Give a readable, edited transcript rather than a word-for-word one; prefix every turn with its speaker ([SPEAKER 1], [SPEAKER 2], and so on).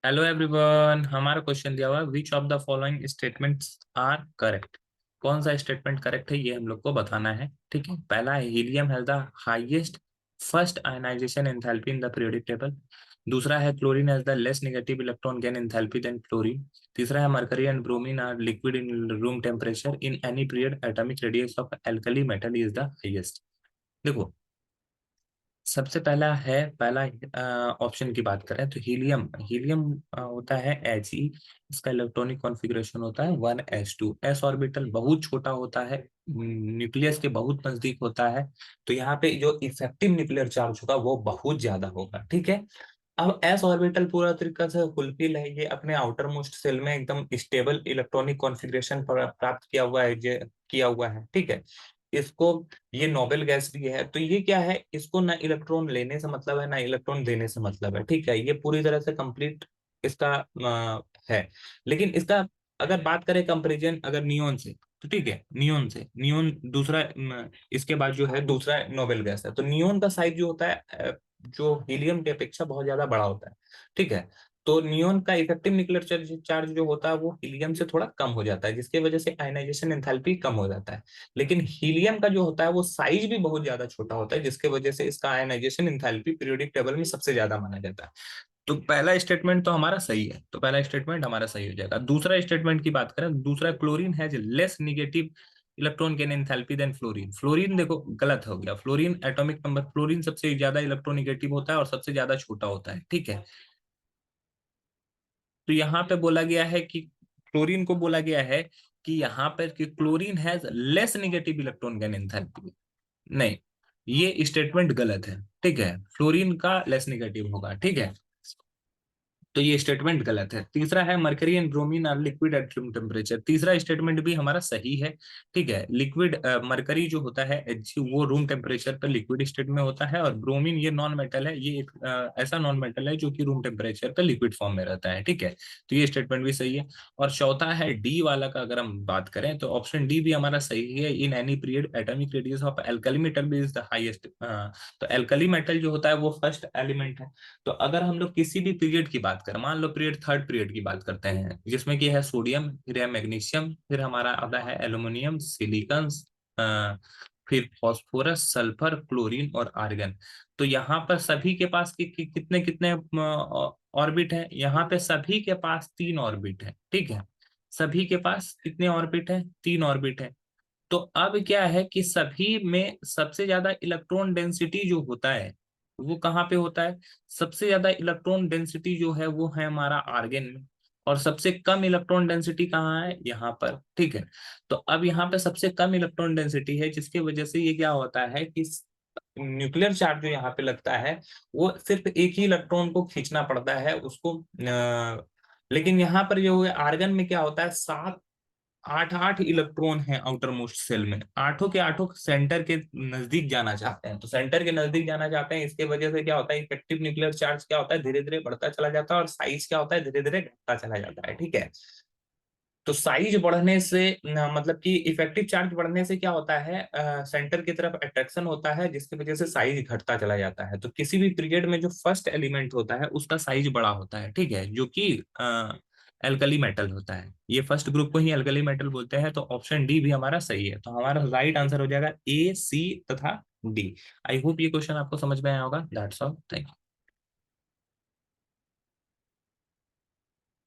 [SPEAKER 1] Hello everyone, हमारा question दिया हुआ है which of the following statements are correct. कौन सा स्टेटमेंट करेक्ट है ये हम लोग को बताना है। ठीक है, पहला है helium has the highest first ionization enthalpy in the periodic table. दूसरा है chlorine has the less negative electron gain enthalpy than chlorine. तीसरा है mercury and bromine are liquid in room temperature in any period atomic radius of alkali metal is the highest. देखो, सबसे पहला option की बात करें तो हीलियम हीलियम होता है He। इसका इलेक्ट्रॉनिक कॉन्फ़िगरेशन होता है 1s2। एस ऑर्बिटल बहुत छोटा होता है, न्यूक्लियस के बहुत नजदीक होता है। तो यहाँ पे जो इफेक्टिव न्यूक्लियर चार्ज होगा वो बहुत ज्यादा होगा। ठीक है, अब एस ऑर्बिटल पूरा तरीका से फुलफिल है, ये अपने आउटर मोस्ट सेल में एकदम स्टेबल इलेक्ट्रॉनिक कॉन्फ़िगरेशन प्राप्त किया हुआ है। ठीक है, इसको ये नोबेल गैस भी है, तो ये क्या है, इसको ना इलेक्ट्रॉन लेने से मतलब है ना इलेक्ट्रॉन देने से मतलब है। ठीक है, ये पूरी तरह से कंप्लीट इसका है। लेकिन इसका अगर बात करें कंपैरिजन अगर नियोन से, तो ठीक है, नियोन दूसरा इसके बाद जो है दूसरा नोबेल गैस है। तो नियोन का साइज जो होता है जो हीलियम की अपेक्षा बहुत ज्यादा बड़ा होता है। ठीक है, तो नियोन का इफेक्टिव न्यूक्लियर चार्ज जो होता है वो हीलियम से थोड़ा कम हो जाता है, जिसकी वजह से आयनाइजेशन एंथैल्पी कम हो जाता है। लेकिन हीलियम का जो होता है वो साइज भी बहुत ज्यादा छोटा होता है, जिसके वजह से इसका आयनाइजेशन एंथैल्पी पीरियोडिक टेबल में सबसे ज्यादा माना जाता है। तो पहला स्टेटमेंट तो हमारा सही है, तो पहला स्टेटमेंट हमारा सही हो जाएगा। दूसरा स्टेटमेंट की बात करें, दूसरा chlorine has less negative electron gain enthalpy than fluorine. Fluorine देखो गलत हो गया, फ्लोरीन एटॉमिक नंबर, फ्लोरीन सबसे ज्यादा इलेक्ट्रोनिगेटिव होता है और सबसे ज्यादा छोटा होता है। ठीक है, तो यहाँ पे बोला गया है कि क्लोरीन को बोला गया है कि यहाँ पर कि chlorine has less negative electron gain enthalpy. नहीं, ये स्टेटमेंट गलत है। ठीक है, फ्लोरीन का लेस निगेटिव होगा। ठीक है, तो ये स्टेटमेंट गलत है। तीसरा है mercury and bromine are liquid at room temperature. तीसरा स्टेटमेंट भी हमारा सही है। ठीक है, लिक्विड मरकरी जो होता है Hg वो रूम टेम्परेचर पर लिक्विड स्टेट में होता है, और ब्रोमीन ये नॉन मेटल है, ये एक ऐसा नॉन मेटल है जो कि रूम टेम्परेचर पर लिक्विड फॉर्म में रहता है। ठीक है, तो ये स्टेटमेंट भी सही है। और चौथा है डी वाला का, अगर हम बात करें तो ऑप्शन डी भी हमारा सही है। इन any period atomic radius of alkali metal is the highest. तो एल्कली मेटल जो होता है वो फर्स्ट एलिमेंट है। तो अगर हम लोग किसी भी पीरियड की बात करें, मान लो पीरियड थर्ड पीरियड की बात करते हैं, जिसमें कि है सोडियम, फिर है मैग्नीशियम, फिर हमारा आता है एल्यूमिनियम, सिलिकॉन, फिर फास्फोरस, सल्फर, क्लोरीन और आर्गन। तो यहाँ पर सभी के पास कितने कितने ऑर्बिट है, यहाँ पे सभी के पास 3 ऑर्बिट है। ठीक है, सभी के पास कितने ऑर्बिट है, 3 ऑर्बिट है। तो अब क्या है कि सभी में सबसे ज्यादा इलेक्ट्रॉन डेंसिटी जो होता है वो कहाँ पे होता है, सबसे ज्यादा इलेक्ट्रॉन डेंसिटी जो है वो है हमारा आर्गन में। और सबसे कम इलेक्ट्रॉन डेंसिटी कहाँ है, यहाँ पर। ठीक है, तो अब यहाँ पे सबसे कम इलेक्ट्रॉन डेंसिटी है, जिसकी वजह से ये क्या होता है कि न्यूक्लियर चार्ज जो यहाँ पे लगता है वो सिर्फ एक ही इलेक्ट्रॉन को खींचना पड़ता है उसको। लेकिन यहाँ पर जो है आर्गन में क्या होता है, 8 8 इलेक्ट्रॉन हैं आउटर मोस्ट सेल में, आठों के आठों सेंटर के नजदीक जाना चाहते हैं। तो सेंटर के नजदीक जाना चाहते हैं, इसके वजह से क्या होता है, इफेक्टिव न्यूक्लियर चार्ज क्या होता है, धीरे धीरे बढ़ता चला जाता है, और साइज क्या होता है, धीरे धीरे घटता चला जाता है। ठीक है, तो साइज बढ़ने से मतलब कि इफेक्टिव चार्ज बढ़ने से क्या होता है, सेंटर की तरफ अट्रैक्शन होता है, जिसकी वजह से साइज घटता चला जाता है। तो किसी भी पीरियड में जो फर्स्ट एलिमेंट होता है उसका साइज बड़ा होता है। ठीक है, जो कि एल्कली मेटल होता है, ये फर्स्ट ग्रुप को ही एल्कली मेटल बोलते हैं। तो ऑप्शन डी भी हमारा सही है, तो हमारा राइट आंसर हो जाएगा A C तथा D। आई होप ये क्वेश्चन आपको समझ में आया होगा। That's all, thank you.